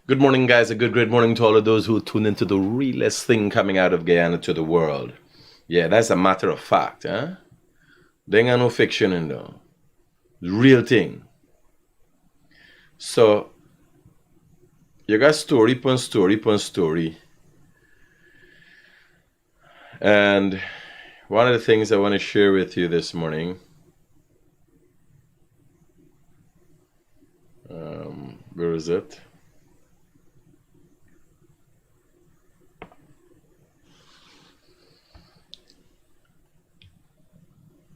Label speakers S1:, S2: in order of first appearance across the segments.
S1: Good morning, guys. A great morning to all of those who tune into the realest thing coming out of Guyana to the world. Yeah, that's a matter of fact, huh? There ain't no fiction in there. Real thing. So, you got story upon story upon story. And one of the things I want to share with you this morning, where is it?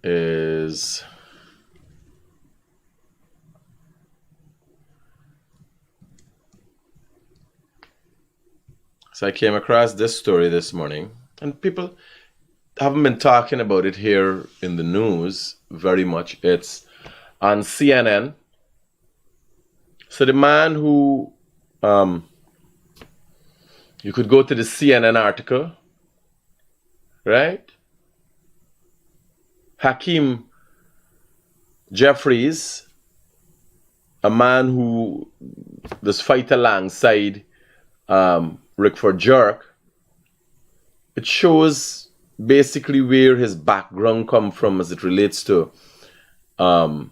S1: Is so I came across this story this morning, and people haven't been talking about it here in the news very much. It's on CNN. So the man who you could go to the CNN article, right? Hakeem Jeffries, a man who does fight alongside Rickford Jerk. It shows basically where his background come from as it relates to, your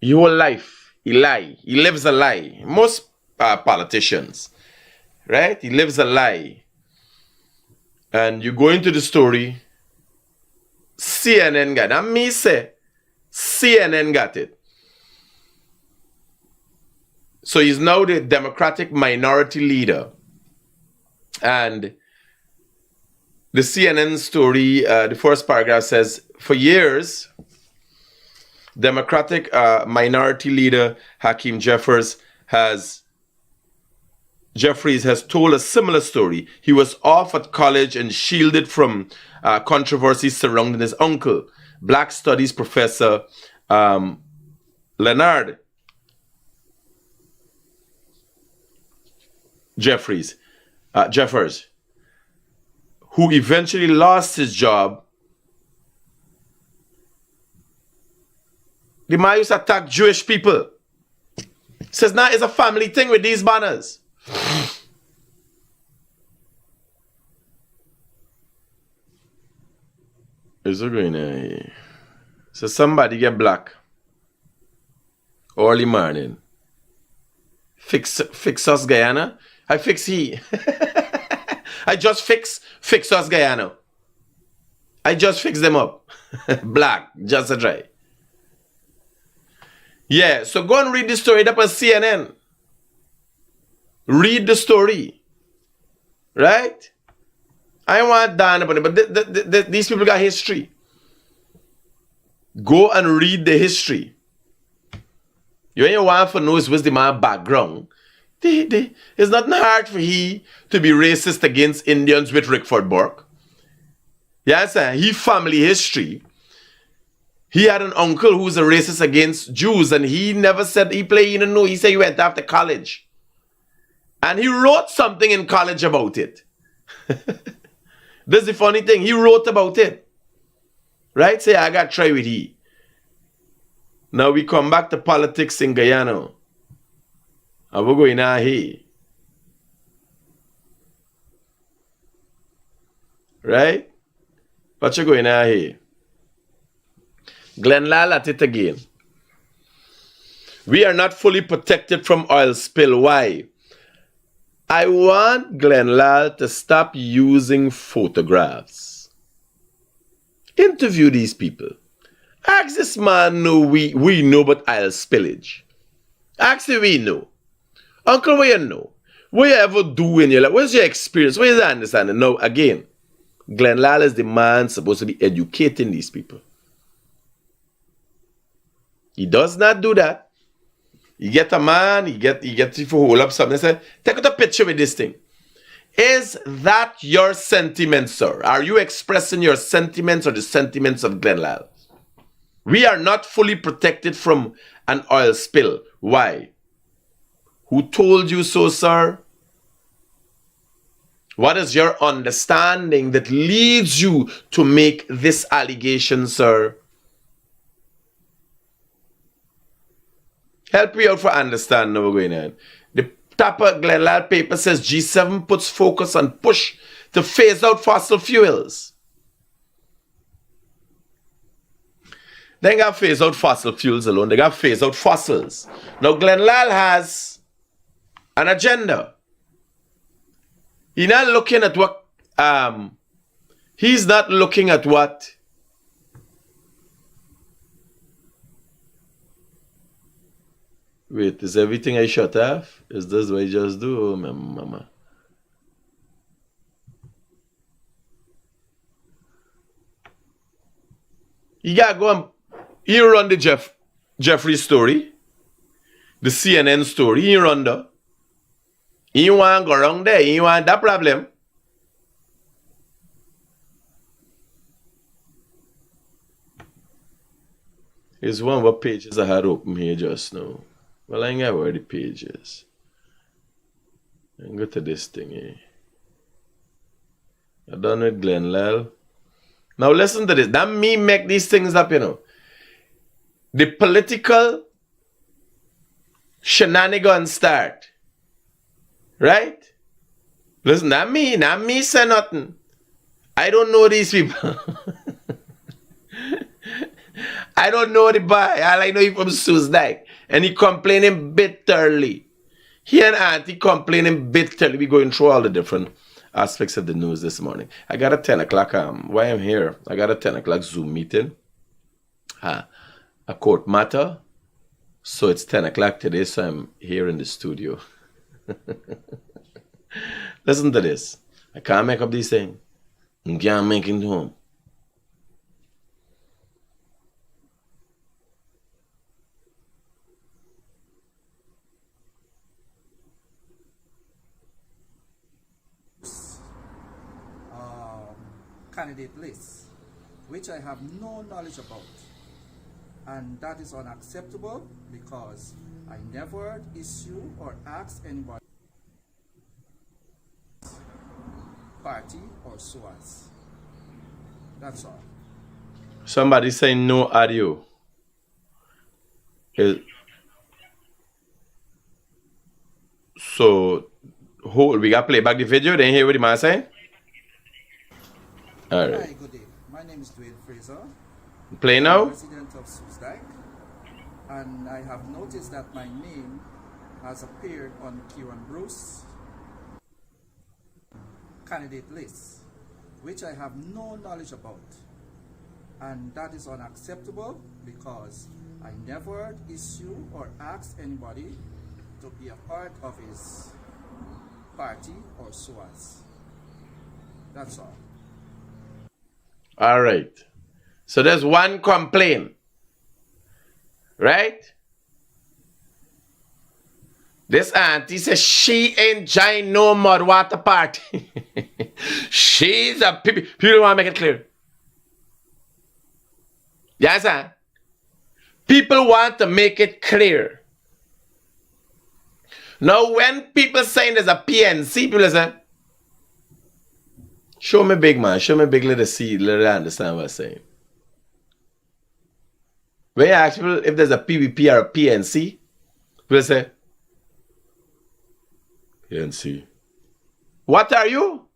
S1: whole life. He lie. He lives a lie. Most politicians, right? He lives a lie. And you go into the story, CNN got it. And me say, CNN got it. So he's now the Democratic minority leader. And the CNN story, the first paragraph says, for years, Democratic minority leader Hakeem Jeffries has told a similar story. He was off at college and shielded from controversy surrounding his uncle, Black Studies professor Leonard Jeffers, who eventually lost his job. The man used to attack Jewish people. Says now it's a family thing with these banners. Is it going on? So somebody get black early morning. Fix us Guyana. I fix he. I just fix us Guyana. I just fix them up. Black, just a try. Yeah, so go and read the story up on CNN. Read the story. Right? I want Dan upon it, but these people got history. Go and read the history. You ain't want to know what's the man's background. It's not hard for he to be racist against Indians with Rickford Burke. Yes, he family history. He had an uncle who was a racist against Jews, and he never said he played, you know, he said he went after college. And he wrote something in college about it. That's the funny thing. He wrote about it. Right? Say, I got to try with he. Now we come back to politics in Guyana. And we're going out here. Right? What you going out here? Glenn Lal at it again. We are not fully protected from oil spill. Why? I want Glenn Lal to stop using photographs. Interview these people. Ask this man know we know about oil spillage. Ask him we know. Uncle, what you know? What you ever do in your life? What's your experience? What is your understanding? Now, again, Glenn Lal is the man supposed to be educating these people. He does not do that. You get a man, you get you to hold up something and say, take out a picture with this thing. Is that your sentiment, sir? Are you expressing your sentiments or the sentiments of Glenn Lal? We are not fully protected from an oil spill. Why? Who told you so, sir? What is your understanding that leads you to make this allegation, sir? Help me out for understand now we're going on. The top of Glenlal paper says G7 puts focus on push to phase out fossil fuels. They ain't got to phase out fossil fuels alone. They got to phase out fossils. Now, Glenlal has an agenda. He's not looking at what... he's not looking at what... Wait, is everything I shut off? Is this what I just do? Oh, my mama. You got to go and... You run the Jeffrey story, the CNN story, you run there. You want to go around there, you want that problem. Here's one what pages I had open here just now. Well, I ain't got where the pages. I go to this thing here. I done with Glenlal. Now listen to this. That me make these things up, you know. The political shenanigans start. Right? Listen, not me say nothing. I don't know these people. I don't know the boy. All I know he from Suzdike. And he complaining bitterly. He and Auntie complaining bitterly. We going through all the different aspects of the news this morning. I got a 10 o'clock, why I'm here, I got a 10 o'clock Zoom meeting. A court matter. So it's 10 o'clock today, so I'm here in the studio. Listen to this. I can't make up these things. I can't make it home.
S2: Candidate list, which I have no knowledge about, and that is unacceptable because I never issue or ask anybody, party or so as. That's all.
S1: Somebody saying no audio. So, hold, we got to play back the video, then hear what the man saying? All right.
S2: Hi, good day. My name is Dwayne Fraser.
S1: Play now.
S2: I'm resident of Suzdike, and I have noticed that my name has appeared on Kieran Bruce candidate list, which I have no knowledge about, and that is unacceptable because I never issue or ask anybody to be a part of his party or so as. That's all.
S1: All right. So there's one complaint. Right? This auntie says she ain't join no mud water party. She's a people. People want to make it clear. Yes, sir. People want to make it clear. Now, when people saying there's a PNC, people say, show me big man, show me big little C, let I understand what I'm saying. When you ask people if there's a PVP or a PNC, people say, PNC. What are you?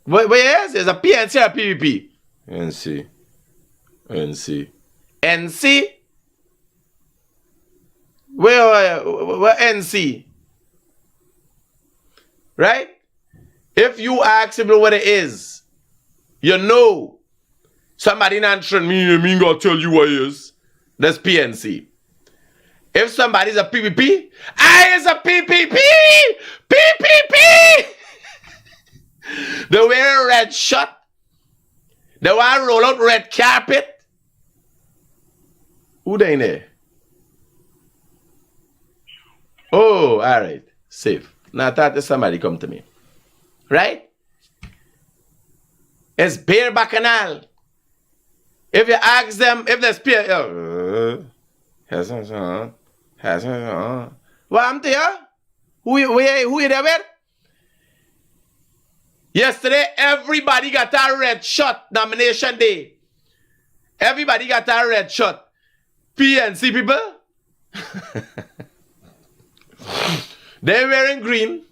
S1: Where is? There's a PNC or a PVP? NC. NC. NC? Where NC? Right? If you ask people what it is, you know. Somebody not answering me gonna tell you what it is. That's PNC. If somebody's a PPP, I is a PPP! PPP! They wear a red shirt. They want to roll out red carpet. Who they in there? Oh, all right. Safe. Now I thought there's somebody come to me. Right? It's bare bacchanal. If you ask them, if there's peer, what I'm there? Who you there with? Yesterday, everybody got a red shirt nomination day. Everybody got a red shirt. PNC people, They're wearing green.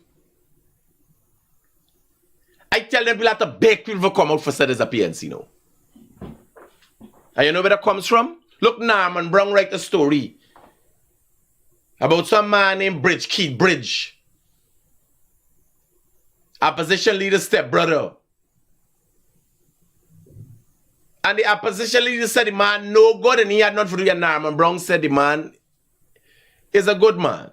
S1: I tell them people have to beg people to come out for said as a PNC now. And you know where that comes from? Look, Norman Brown write a story about some man named Keith Bridge. Opposition leader's stepbrother. And the opposition leader said the man no good and he had nothing to do. And Norman Brown said the man is a good man.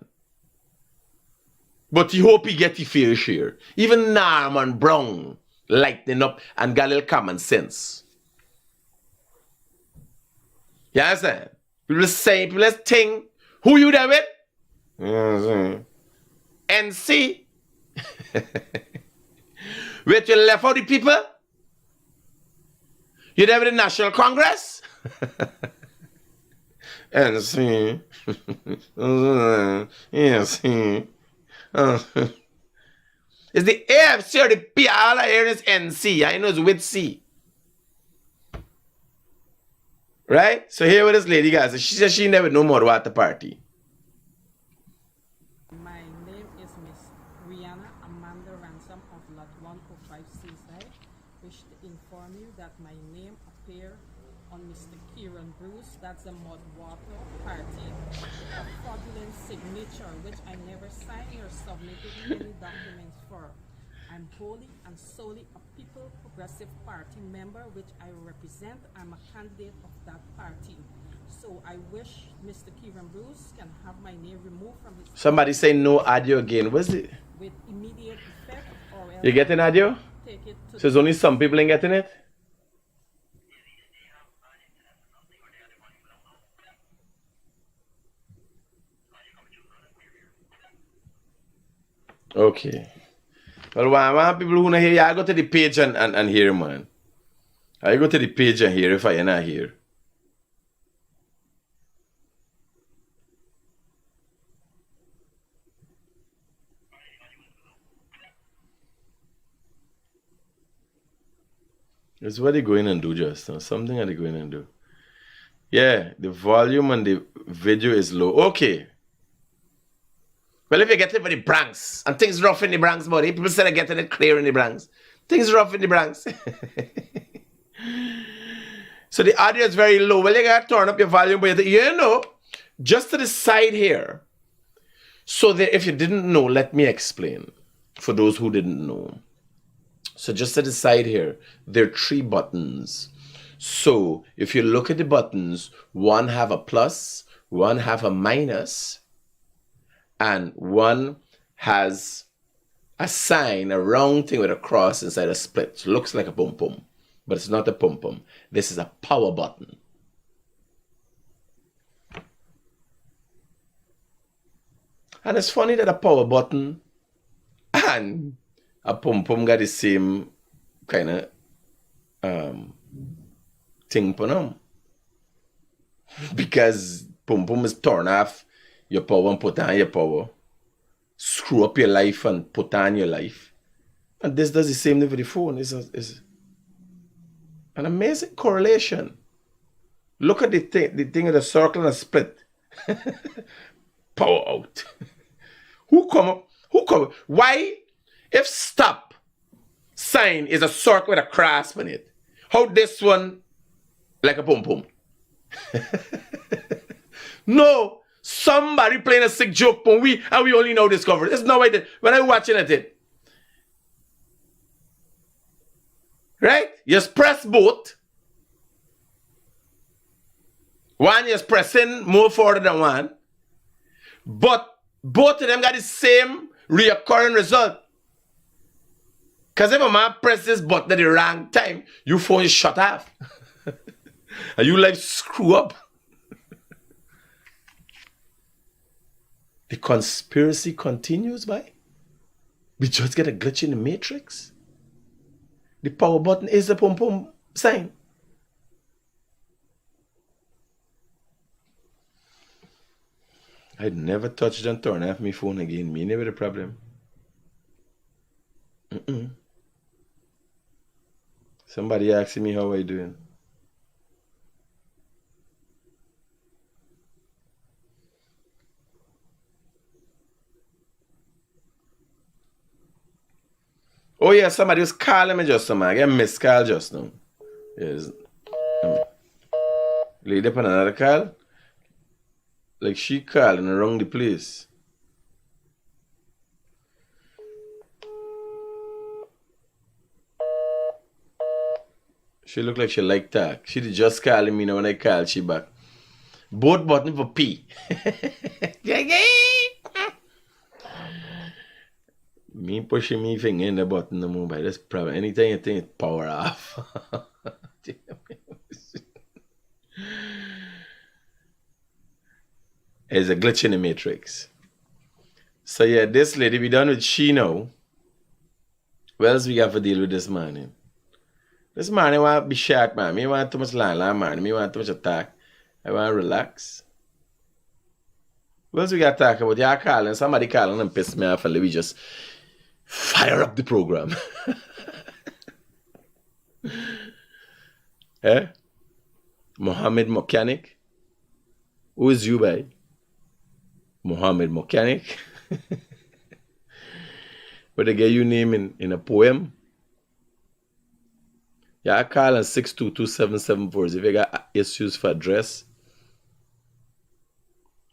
S1: But he hope he get the fair share. Even Norman Brown lightening up and got a little common sense. You understand? People say, people think, who you there with? NC. With your left of the people? You there with the National Congress? NC. Yes. It's the AFC or the P. All I hear is NC. I know it's with C. Right? So here with this lady, guys. She said she never know more about the party.
S3: My name is Miss Guyana Amanda Ransom of Lot 105 Seaside. Wish to inform you that my name appeared on Mr. Kieran Bruce, that's a Mudwater party, a fraudulent signature which I never signed or submitted any documents for. I'm wholly and solely a People Progressive Party member which I represent. I'm a candidate of that party. So I wish Mr. Kieran Bruce can have my name removed from his...
S1: Somebody say no audio again. What's it?
S3: With immediate effect, or else
S1: You getting audio?
S3: take it to...
S1: So there's only some people ain't getting it? Okay. Well, one people who not hear, I go to the page and hear, man. I go to the page and hear if I not hear. It's what they go in and do just now. Something that they go in and do. Yeah, the volume and the video is low. Okay. Well, if you get it for the Bronx, and things rough in the Bronx, buddy, people say they're getting it clear in the Bronx. Things rough in the Bronx. So the audio is very low. Well, you got to turn up your volume, but you know, just to the side here. So that if you didn't know, let me explain for those who didn't know. So just to the side here, there are 3 buttons. So if you look at the buttons, one have a plus, one have a minus, and one has a sign, a round thing with a cross inside a split. So it looks like a pum-pum, but it's not a pum-pum. This is a power button. And it's funny that a power button and a pum-pum got the same kind of thing for them. Because pum-pum is turn off your power and put on your power. Screw up your life and put on your life. And this does the same thing with the phone. It's an amazing correlation. Look at the thing of the circle and a split. Power out. Who come up? Why? If stop sign is a circle with a cross on it, how this one like a pum-pum? No. Somebody playing a sick joke on we, and we only now discover it. It's no way. When I'm watching it, right? You just press both. One is pressing more forward than one. But both of them got the same reoccurring result. Because if a man presses this button at the wrong time, your phone is shut off. And you like screw up. The conspiracy continues by. We just get a glitch in the matrix. The power button is the pum-pum sign. I'd never touch and turn off my phone again. Me never the problem. Somebody asking me how I doing. Oh yeah, somebody was calling me just now, man. I get missed call just now. Yes. Lady up on another call. Like she calling around the place. She look like she like talk. She just calling me now when I call she back. Both button for P. Me pushing me finger in the button the mobile. That's problem. Anything you think it power off. There's a glitch in the matrix. So yeah, this lady be done with she now. What else we got to deal with this morning? This morning want to be short, man. Me want too much long, man. Me want too much attack. I want to relax. What else we got to talk about? Y'all calling, somebody calling and piss me off and let me just fire up the program. Eh? Mohammed Mechanic? Who is you, by? Mohammed Mechanic? But they get you name in a poem? Yeah, I call on 622-774 if you got issues for address.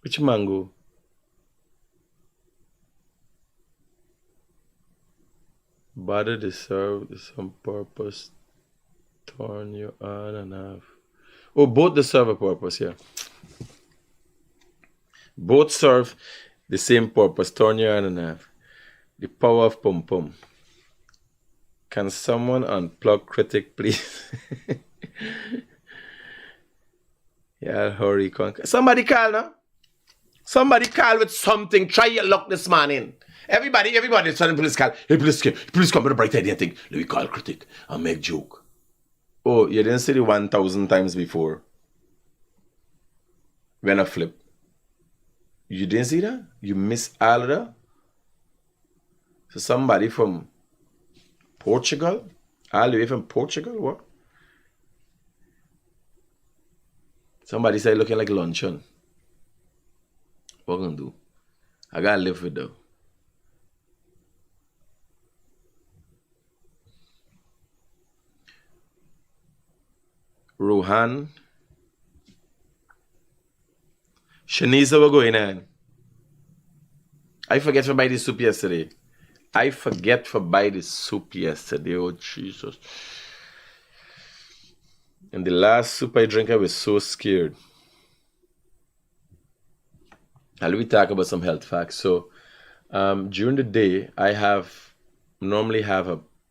S1: Which mango? Bother the serve some purpose. Turn you on and off. Oh, both the serve a purpose, yeah. Both serve the same purpose. Turn you on and off. The power of pum pum. Can someone unplug Critic, please? Yeah, hurry. Somebody call now. Somebody call with something. Try your luck this morning. Everybody, suddenly please call. Hey, please come with a bright idea thing. Let me call Critic and make joke. Oh, you didn't say it 1,000 times before. When I flip. You didn't see that? You missed all of that? So somebody from Portugal? All the way from Portugal? What? Somebody said looking like luncheon. What gonna do? I gotta live with them. Rohan. Shanice, what going on? I forget to buy the soup yesterday. Oh, Jesus. And the last soup I drank, I was so scared. Now, let me talk about some health facts. So, during the day, I normally have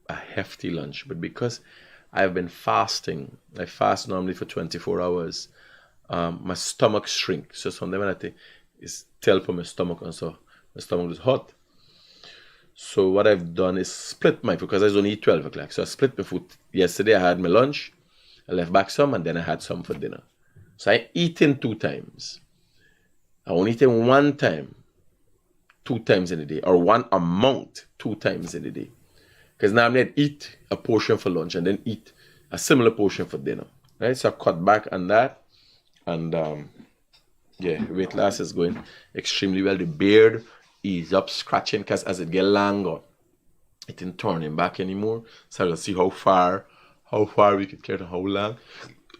S1: a hefty lunch, but because I've been fasting, I fast normally for 24 hours, my stomach shrinks. So sometimes when I think it's tell for my stomach, and so my stomach is hot. So what I've done is split my food, because I was only eat 12 o'clock. So I split my food. Yesterday I had my lunch, I left back some, and then I had some for dinner. So I eaten 2 times. I only eaten 1 time, 2 times in a day, or one amount 2 times in a day. Because normally I'd eat a portion for lunch and then eat a similar portion for dinner. Right? So I cut back on that. And yeah, weight loss is going extremely well. The beard is up scratching, because as it get longer, it ain't turning back anymore. So I'll see how far we could carry, how long.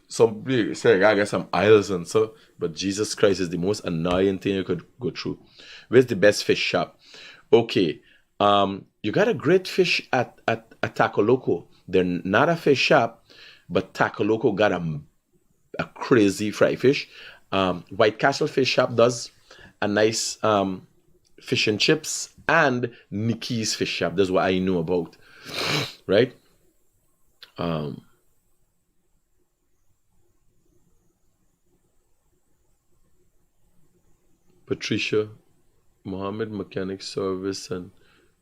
S1: Some people say I got some aisles and so, but Jesus Christ is the most annoying thing you could go through. Where's the best fish shop? Okay, you got a great fish at Taco Loco. They're not a fish shop, but Taco Loco got a crazy fry fish. White Castle Fish Shop does a nice fish and chips, and Nikki's Fish Shop. That's what I know about, right? Patricia, Mohammed Mechanic Service and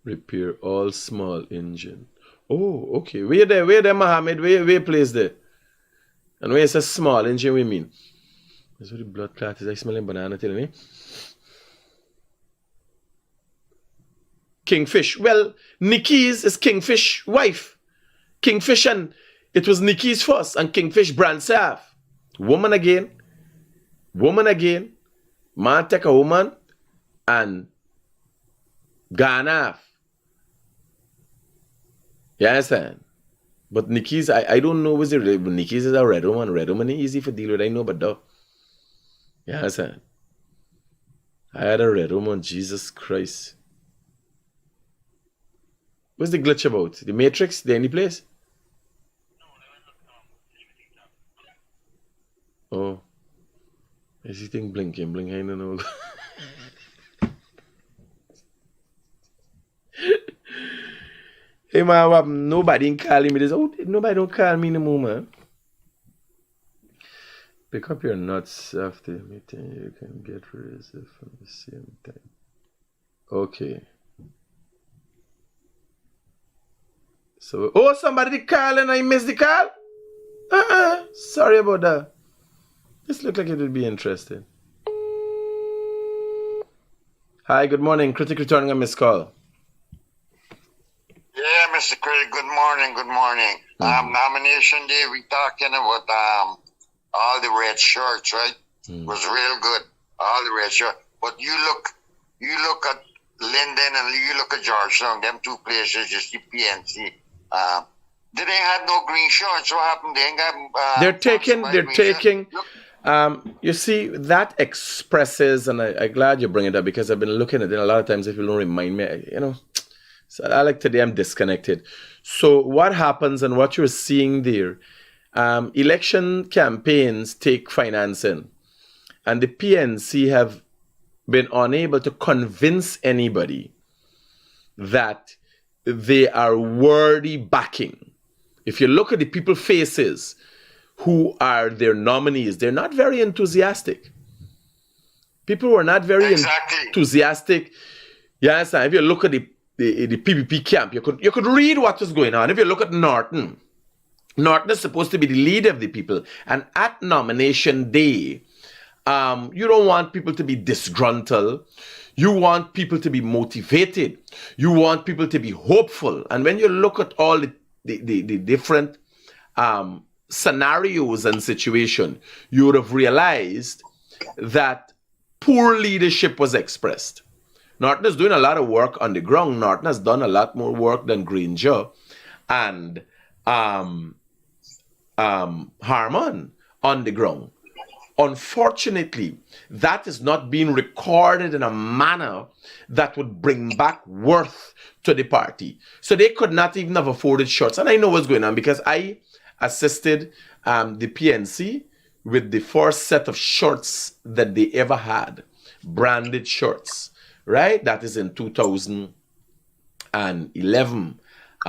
S1: Repair all small engine. Oh, okay. Where there, Mohammed? Where place there? And when it's a small engine, we mean? That's what the blood clot is. I smelling banana telling me. Kingfish. Well, Nikki's is Kingfish wife. Kingfish, and it was Nikki's first, and Kingfish brands off. Woman again. Man take a woman and gone off. You understand? But Nikki's, I don't know what's the Nikki's is a red woman. Red woman is easy for deal with. I know, but though. You understand? I had a red woman, Jesus Christ. What's the glitch about? The Matrix? The any place? Oh. Is he thing blinking? Blink, I don't know. Hey man, nobody calling me this. Oh, nobody don't call me anymore, man. Pick up your nuts after the meeting. You can get raised from the same time. Okay. So, oh, somebody call and I missed the call? Sorry about that. This looked like it would be interesting. Hi, good morning. Critic returning a missed call.
S4: Yeah, Mr. Critic, good morning, good morning. Nomination day, we talking about all the red shirts, right? Was real good, all the red shirts. But you look at Linden and you look at Georgetown, them two places, just the PNC. They didn't have no green shirts. What happened? They ain't got,
S1: they're taking. You see, that expresses, and I'm glad you bring it up because I've been looking at it a lot of times. If you don't remind me, you know. So I like today I'm disconnected. So what happens and what you're seeing there, election campaigns take financing, and the PNC have been unable to convince anybody that they are worthy backing. If you look at the people faces who are their nominees, they're not very enthusiastic. People were not very enthusiastic. You understand? If you look at the PPP camp, you could read what was going on. If you look at Norton is supposed to be the leader of the people. And at nomination day, you don't want people to be disgruntled. You want people to be motivated. You want people to be hopeful. And when you look at all the different scenarios and situation, you would have realized that poor leadership was expressed. Norton is doing a lot of work on the ground. Norton has done a lot more work than Granger and Harmon on the ground. Unfortunately, that is not being recorded in a manner that would bring back worth to the party. So they could not even have afforded shirts. And I know what's going on because I assisted the PNC with the first set of shirts that they ever had, branded shirts. Right? That is in 2011.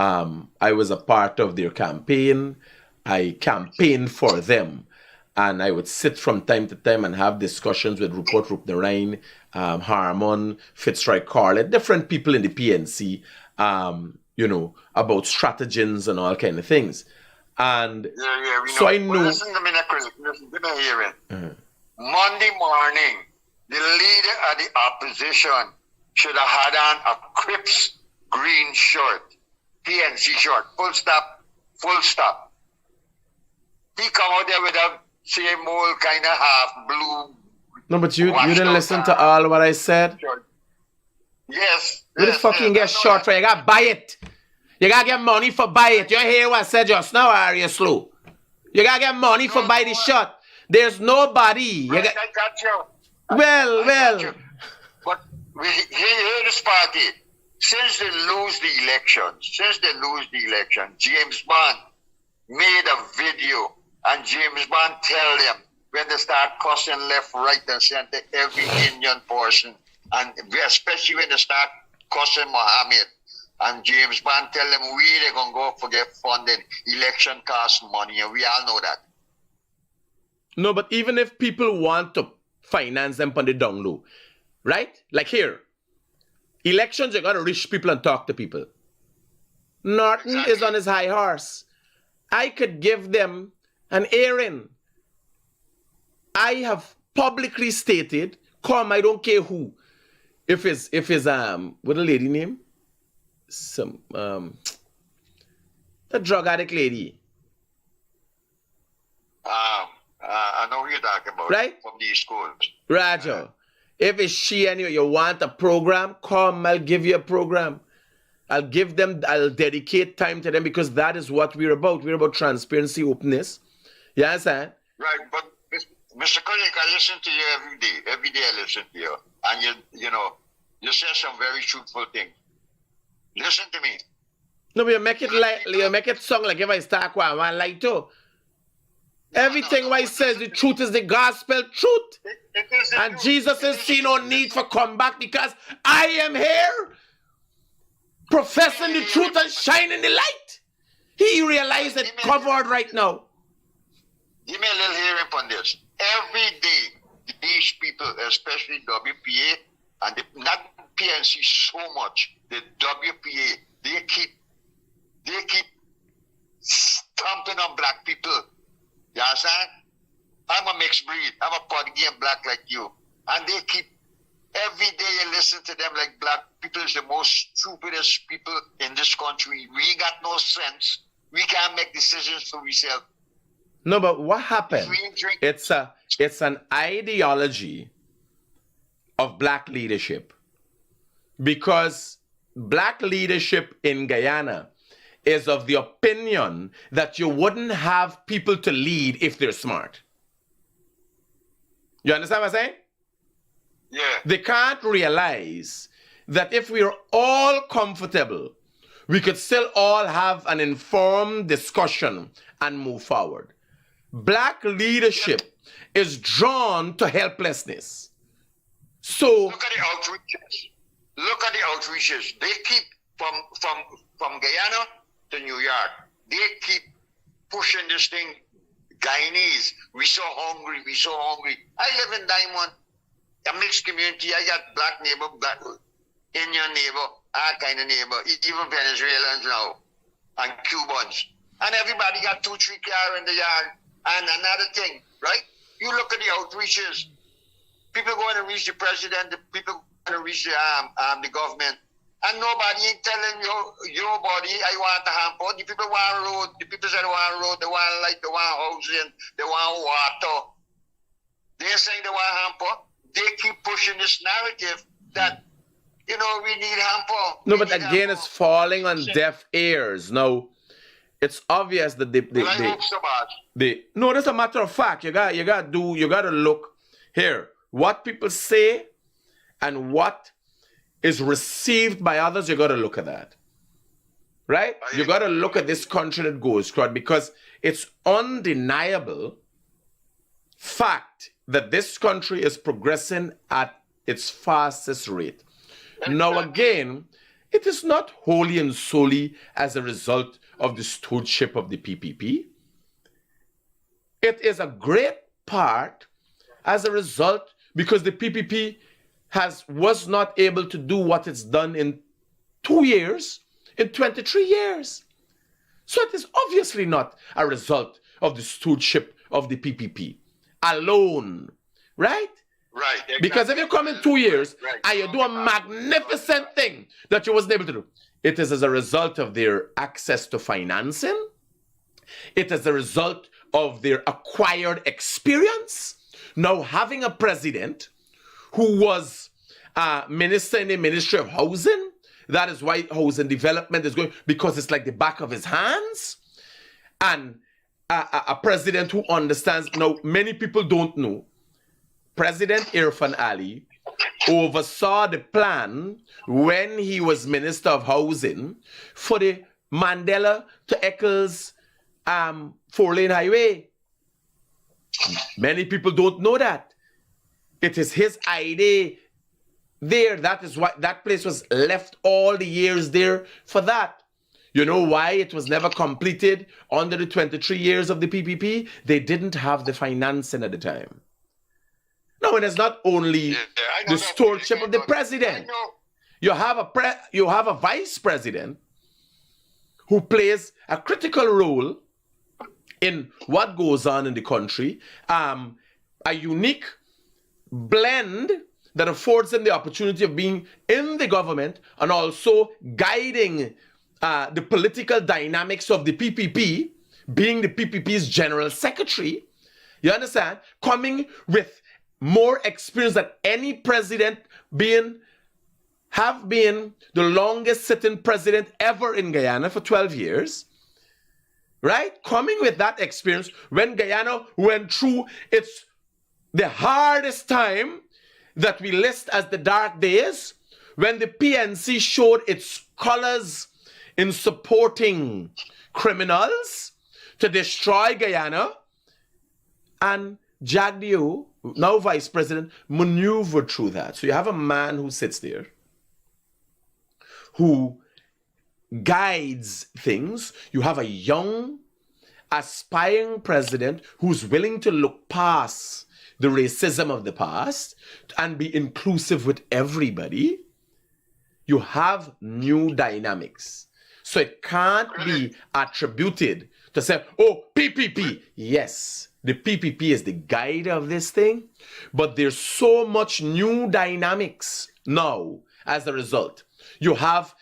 S1: I was a part of their campaign. I campaigned for them. And I would sit from time to time and have discussions with Rupert Rupnarain, Harmon, Fitzroy Carlett, different people in the PNC, about stratagems and all kind of things. And so I know.
S4: Listen to me, Chris. Listen to me hearing. Monday morning, the leader of the opposition should have had on a Crips green shirt, PNC shirt, full stop, full stop. He come out there with a same old kind of half blue.
S1: No, but you didn't listen to all what I said?
S4: Shirt. Yes.
S1: You the fucking get short for you gotta buy it. You gotta get money for buy it. You hear what I said just now, or are you slow? You gotta get money for buy the shirt. There's nobody.
S4: I got you.
S1: Well.
S4: But hear this party. Since they lose the election, James Bond made a video and James Bond tell them when they start cussing left, right, and center every Indian person, and especially when they start cussing Mohammed, and James Bond tell them they're going to go for get funding, election costs money, and we all know that.
S1: No, but even if people want to finance them on the down low, right? Like here, elections, you got to reach people and talk to people. Norton is on his high horse. I could give them an airing. I have publicly stated, I don't care who. If it's what the lady name? The drug addict lady.
S4: I know who you're talking about.
S1: Right?
S4: From these schools.
S1: Roger. If it's she and you want a program, come, I'll give you a program. I'll dedicate time to them because that is what we're about. We're about transparency, openness. You understand?
S4: Right, but Mr. Critic, I listen to you every day. Every day I listen to you. And you say some very truthful things. Listen to me.
S1: No, but you make it sound like if I start one lie too. Everything what he says, the truth is the gospel truth.
S4: It is the
S1: And
S4: truth.
S1: Jesus has seen no need for comeback because I am here professing the truth and shining the light. He realized it covered right now.
S4: Give me a little hearing on this. Every day, these people, especially WPA, and not PNC so much, the WPA, they keep stomping on black people. You understand? I'm a mixed breed. I'm a Portuguese black like you. And they keep, every day you listen to them like black people is the most stupidest people in this country. We ain't got no sense. We can't make decisions for ourselves.
S1: No, but what happened?
S4: We ain't drink-
S1: It's an ideology of black leadership. Because black leadership in Guyana is of the opinion that you wouldn't have people to lead if they're smart. You understand what I'm saying?
S4: Yeah.
S1: They can't realize that if we're all comfortable, we could still all have an informed discussion and move forward. Black leadership is drawn to helplessness. So
S4: Look at the outreaches. Look at the outreaches. They keep from Guyana to New York. They keep pushing this thing. Guyanese, we so hungry. I live in Diamond, a mixed community. I got black neighbor, black Indian neighbor, all kind of neighbor, even Venezuelans now, and Cubans. And everybody got 2-3 cars in the yard. And another thing, right? You look at the outreaches. People going to reach the president, the people going to reach the government. And nobody ain't telling your body, I want a hamper. The people want road. The people say they want road. They want light. They want housing. They want water. They ain't saying they want hamper. They keep pushing this narrative that, we need hamper.
S1: no, but again, it's falling on deaf ears. Now, it's obvious that no, that's a matter of fact. You got to look here. What people say and what is received by others, you got to look at that. Right? You got to look at this country that goes crowd because it's undeniable fact that this country is progressing at its fastest rate. Now again, it is not wholly and solely as a result of the stewardship of the PPP. It is a great part as a result because the PPP was not able to do what it's done in 2 years, in 23 years. So it is obviously not a result of the stewardship of the PPP alone, right?
S4: Right. Exactly.
S1: Because if you come in 2 years and you do a magnificent thing that you wasn't able to do, it is as a result of their access to financing. It is a result of their acquired experience. Now having a president who was minister in the Ministry of Housing, that is why housing development is going, because it's like the back of his hands. And a president who understands, now many people don't know, President Irfan Ali oversaw the plan when he was Minister of Housing for the Mandela to Eccles 4-lane highway. Many people don't know that. It is his idea there. That is why that place was left all the years there for that. You know why it was never completed under the 23 years of the PPP? They didn't have the financing at the time. No, and it's not only the stewardship of the president. You have a vice president who plays a critical role in what goes on in the country. A unique blend that affords them the opportunity of being in the government and also guiding the political dynamics of the PPP, being the PPP's general secretary. You understand? Coming with more experience than any president being have been the longest sitting president ever in Guyana for 12 years, right? Coming with that experience when Guyana went through the hardest time that we list as the dark days, when the PNC showed its colors in supporting criminals to destroy Guyana, and Jagdeo, now vice president, maneuvered through that. So you have a man who sits there, who guides things. You have a young, aspiring president who's willing to look past the racism of the past and be inclusive with everybody. You have new dynamics. So it can't be attributed to say, oh, PPP. Yes, the PPP is the guide of this thing, but there's so much new dynamics now as a result. You have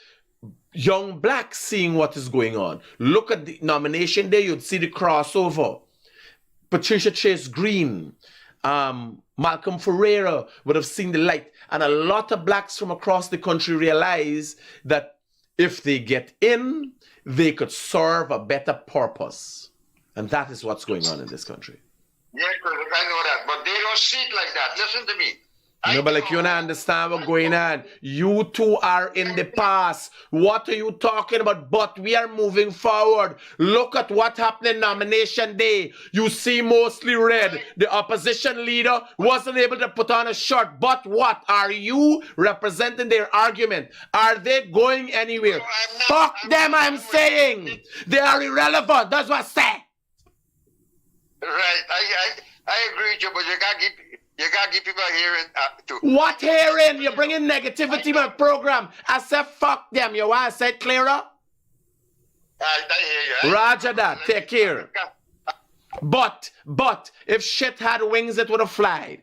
S1: young blacks seeing what is going on. Look at the nomination day, you'd see the crossover. Patricia Chase Green, Malcolm Ferreira would have seen the light. And a lot of blacks from across the country realize that if they get in, they could serve a better purpose. And that is what's going on in this country.
S4: Yeah, I know that, but they don't see it like that. Listen to me.
S1: No, but like you don't understand what's going on. You two are in the past. What are you talking about? But we are moving forward. Look at what happened in nomination day. You see mostly red. The opposition leader wasn't able to put on a shirt. But what? Are you representing their argument? Are they going anywhere? Fuck them, I'm saying. They are irrelevant. That's what I say.
S4: Right. I agree with you, but you gotta give people a hearing too.
S1: What hearing? You're bringing negativity to my program. I said fuck them. You want I said clearer?
S4: I hear you.
S1: Roger that. Take care. But if shit had wings, it would have flied.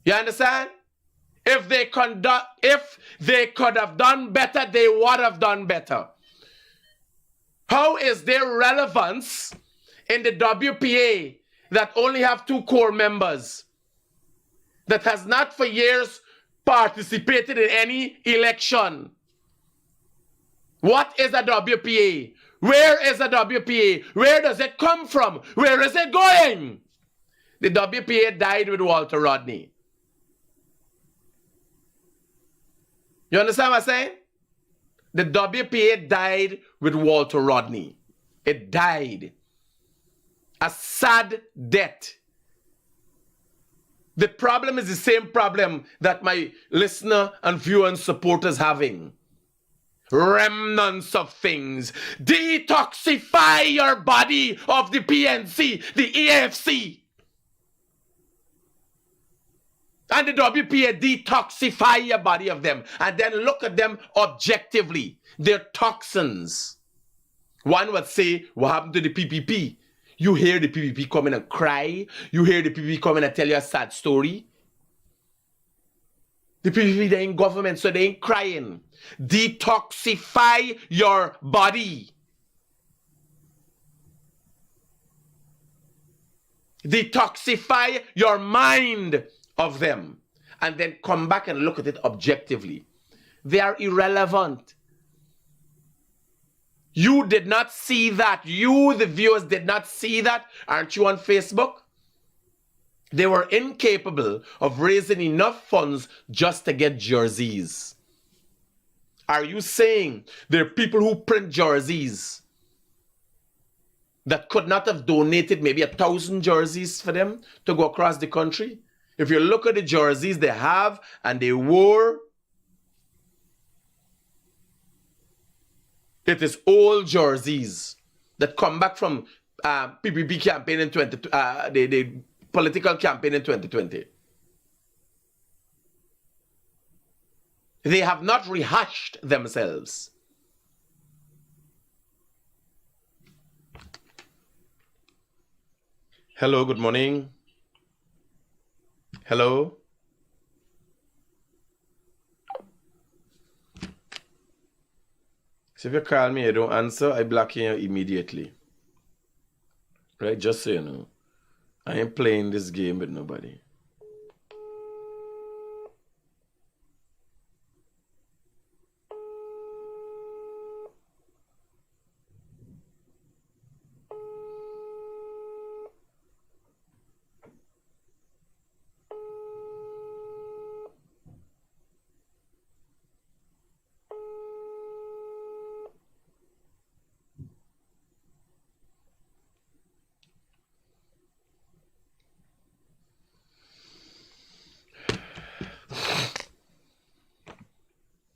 S1: You understand? If they could have done better, they would have done better. How is there relevance in the WPA that only have 2 core members, that has not for years participated in any election? What is a WPA? Where is a WPA? Where does it come from? Where is it going? The WPA died with Walter Rodney. You understand what I'm saying? The WPA died with Walter Rodney. It died. A sad death. The problem is the same problem that my listener and viewer and supporters having. Remnants of things. Detoxify your body of the PNC, the AFC. And the WPA, detoxify your body of them. And then look at them objectively. They're toxins. One would say, what happened to the PPP? You hear the PPP come in and cry. You hear the PPP come in and tell you a sad story. The PPP, they ain't government, so they ain't crying. Detoxify your body. Detoxify your mind of them. And then come back and look at it objectively. They are irrelevant. You did not see that. You, the viewers, did not see that. Aren't you on Facebook? They were incapable of raising enough funds just to get jerseys. Are you saying there are people who print jerseys that could not have donated maybe 1,000 jerseys for them to go across the country? If you look at the jerseys they have and they wore, it is old jerseys that come back from PPP campaign in the political campaign in 2020. They have not rehashed themselves. Hello, good morning. Hello. So if you call me, I don't answer, I block you immediately. Right? Just so you know. I ain't playing this game with nobody.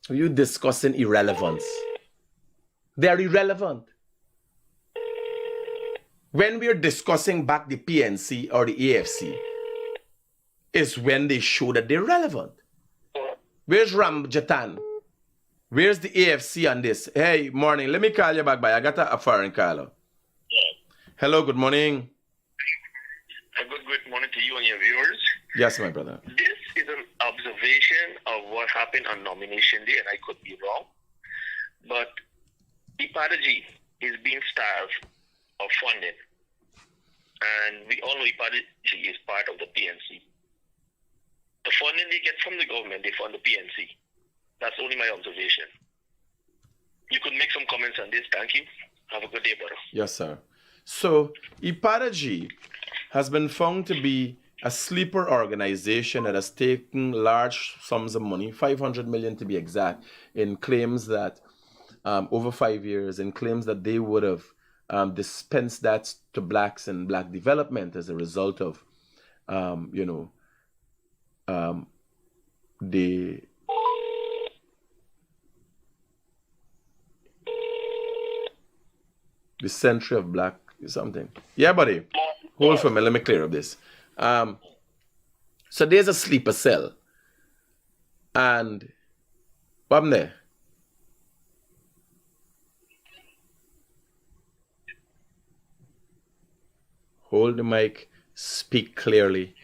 S1: You discussing irrelevance. They're irrelevant. When we're discussing back the PNC or the AFC, is when they show that they're relevant. Where's Ram Jatan? Where's the AFC on this? Hey, morning. Let me call you back by. I got a foreign caller. Hello, good morning.
S5: Good morning to you and your viewers.
S1: Yes, my brother.
S5: This is an observation of what happened on nomination day, and I could be wrong. But Ipadaji is being starved of funding. And we all know Ipadaji is part of the PNC. The funding they get from the government, they fund the PNC. That's only my observation. You could make some comments on this. Thank you. Have a good day, brother.
S1: Yes, sir. So, Ipadaji has been found to be a sleeper organization that has taken large sums of money, 500 million to be exact, in claims that over 5 years, in claims that they would have dispensed that to blacks and black development as a result of, the century of black something. Yeah, buddy. Hold for me. Let me clear up this. So there's a sleeper cell. And what happened there? Hold the mic. Speak clearly.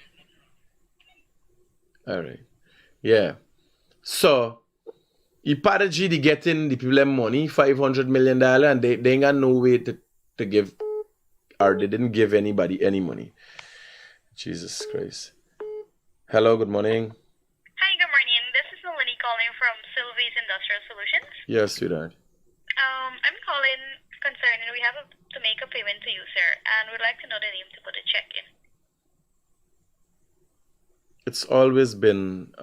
S1: All right. Yeah. So Ipadaji they getting the people money, $500 million, and they ain't got no way to give, or they didn't give anybody any money. Jesus Christ. Hello, good morning.
S6: Hi, good morning. This is Melanie calling from Sylvie's Industrial Solutions.
S1: Yes, sweetheart.
S6: I'm calling concerning we have to make a payment to you, sir, and we'd like to know the name to put a check in.
S1: It's always been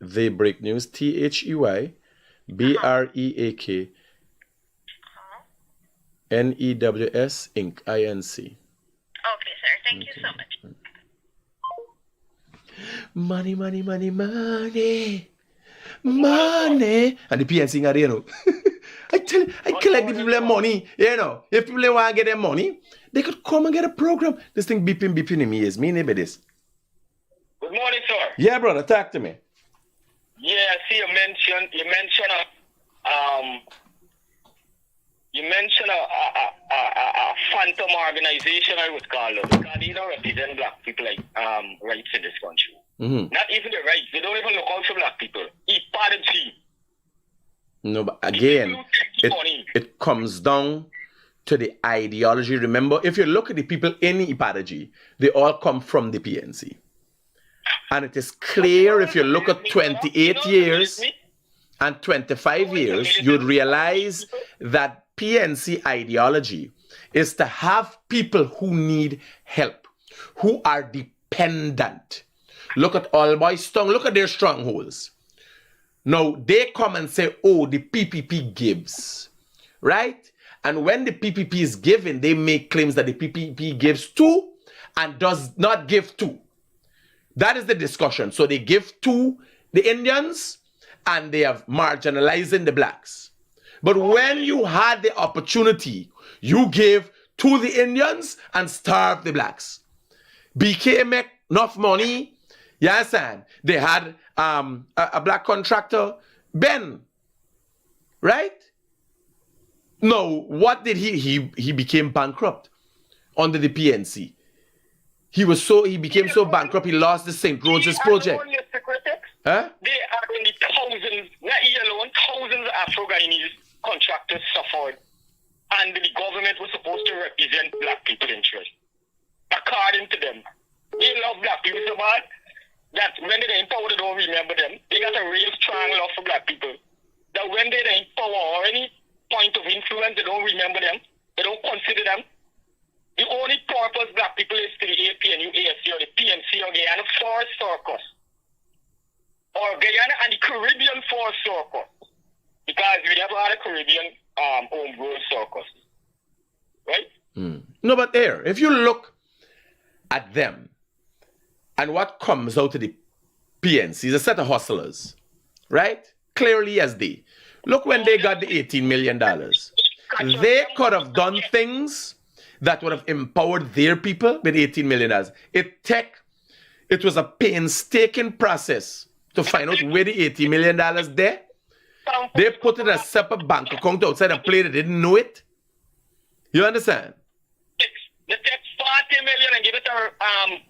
S1: They Break News, THEY BREAK NEWS Inc. INC.
S6: Okay, sir. Thank you so much.
S1: Money, money, money, money, money. And the PNC are there, you know. I tell you, I collect the people their money. You know, if people want to get their money, they could come and get a program. This thing beeping in my ears. Me neighbor this.
S5: Good morning, sir.
S1: Yeah, brother, talk to me.
S5: Yeah, I see you mentioned a phantom organization, I would call it, because they don't represent black people like rights in this country.
S1: Mm-hmm.
S5: Not even the rights. They don't even look out for black people. Ipadaji.
S1: No, but again, it comes down to the ideology. Remember, if you look at the people in Ipadaji, they all come from the PNC. And it is clear if you look at 28 years and 25 years, you'd realize that PNC ideology is to have people who need help, who are dependent. Look at All Boys Tongue, look at their strongholds. Now, they come and say, oh, the PPP gives, right? And when the PPP is given, they make claims that the PPP gives to and does not give to. That is the discussion. So they give to the Indians and they have marginalizing the blacks. But when you had the opportunity, you gave to the Indians and starved the blacks. BK make enough money. You understand? They had a black contractor, Ben, right? No, what did he became bankrupt under the PNC. He became so bankrupt, he lost the St. Roses project. Huh?
S5: They are in the thousands, not here alone, thousands of Afro-Guyanese contractors suffered. And the government was supposed to represent black people's interests. According to them, they love black people so bad that when they're in power, they don't remember them. They got a real strong love for black people. That when they're in power or any point of influence, they don't remember them. They don't consider them. The only purpose black people is to the APNU, ASC, or the PNC, or Guyana for circus. Or Guyana and the Caribbean for circus. Because we never had a Caribbean homegrown circus. Right?
S1: No, but there, if you look at them and what comes out of the PNC is a set of hustlers, right? clearly as day. Look when they got the $18 million. They could have done things that would have empowered their people with $18 million. It was a painstaking process to find out where the $80 million there. They put it in a separate bank account outside a place they didn't know it. You understand?
S5: They take 40 million and give it to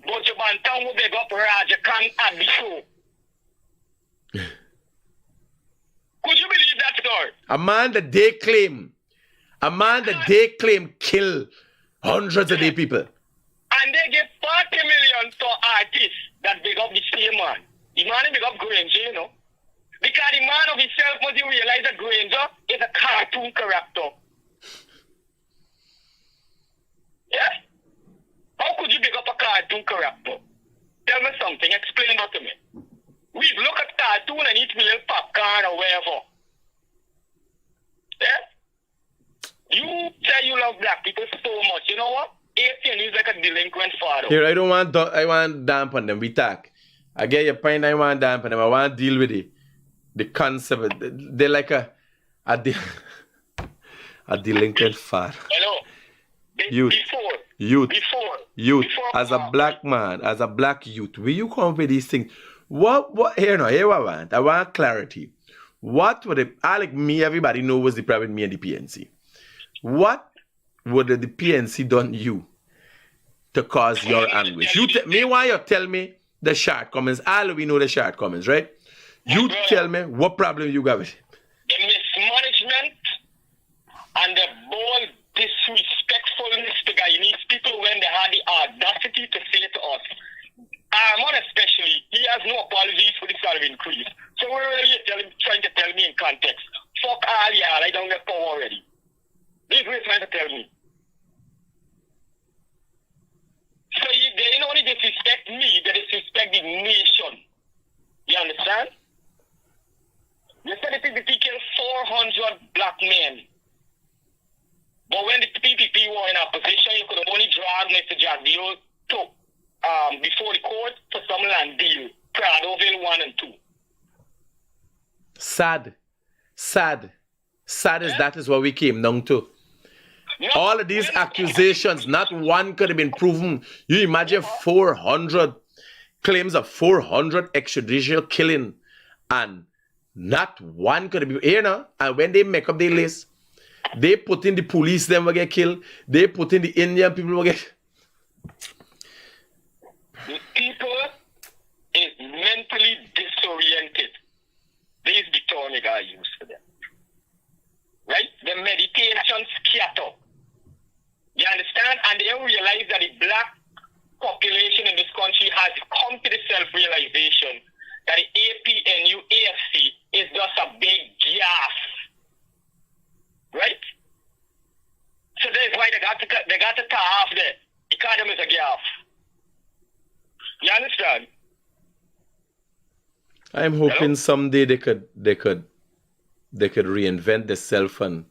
S5: Bojaban Town who big up Raja Khan at the show. Could you believe that story?
S1: A man that they claim kill hundreds of their people.
S5: And they give 40 million to artists that big up the same man. The man big up Granger, you know. Because the man of himself must realize that Granger is a cartoon character. Yeah? How could you big up a cartoon character? Tell me something. Explain that to me. We look at cartoon and eat million popcorn or whatever. Yeah? You say you love black people so much. You know what? 18 is like a delinquent father.
S1: Here, I want dampen them. We talk. I get your point. I want dampen them. I want to deal with it. The concept. They're like a delinquent father.
S5: Hello?
S1: Youth,
S5: Before
S1: as a black man, as a black youth, will you come up with these things? What, here what I want. I want clarity. What would everybody know was the problem with me and the PNC. What would the PNC done you to cause your anguish? Meanwhile, you tell me the shortcomings. All we know the shortcomings, right? You tell me what problem you got with it.
S5: The mismanagement and the bold disrespectfulness to Guyanese people when they had the audacity to say to us, Armand especially, he has no apologies for the salary increase. So we're really trying to tell me in context, fuck all y'all, I don't get power already. This is what you're trying to tell me. So they not only disrespect me, they disrespect the nation. You understand? You said the PPP killed 400 black men. But when the PPP were in opposition, you could have only dragged Mr. Jagdeo to before the court for some land deal. Pradoville 1 and 2.
S1: Sad as that is what we came down to. All of these accusations, not one could have been proven. You imagine 400 claims of 400 extrajudicial killing, and not one could have been, you know, and when they make up their list, they put in the police them will get killed, they put in the Indian people will get.
S5: The people is mentally disoriented. This is the term I use for them. Right? The meditation scatter. You understand? And they realize that the black population in this country has come to the self-realization that the APNU AFC is just a big gas. Right? So that's why they got to cut off the economy is a gas. You understand?
S1: I'm hoping someday they could reinvent themselves and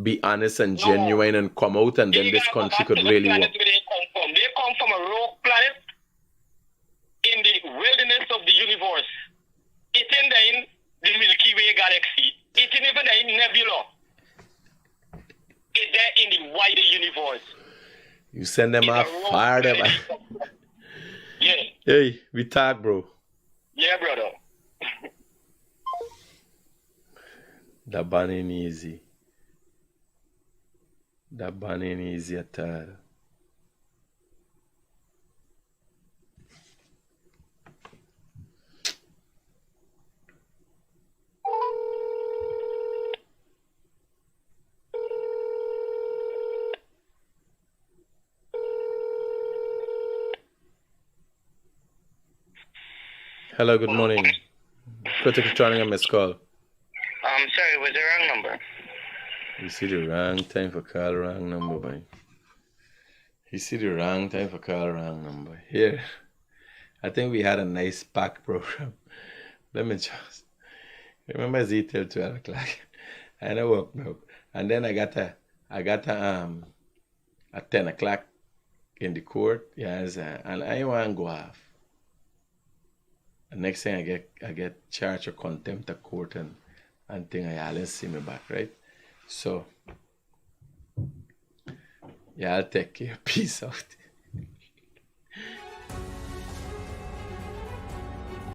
S1: be honest and genuine and come out, and then this country could really work.
S5: They come from a rogue planet in the wilderness of the universe. It's in the Milky Way galaxy. It's even in Nebula. It's there in the wider universe.
S1: You send them off fire them.
S5: Yeah.
S1: Hey, we talk, bro.
S5: Yeah, brother.
S1: That ban ain't easy. That ban ain't easy at all. Hello, good morning. Critic returning a missed call.
S5: Sorry, was the wrong number?
S1: You see the wrong time for call wrong number, boy. You see the wrong time for call wrong number. Here, I think we had a nice pack program. Let me just remember Z till 12 o'clock. And I woke up, and then I got a at 10 o'clock in the court. Yes, and I want to go off. The next thing I get charged of contempt of court, and and thing y'all see me back, right? So y'all take care. Peace out.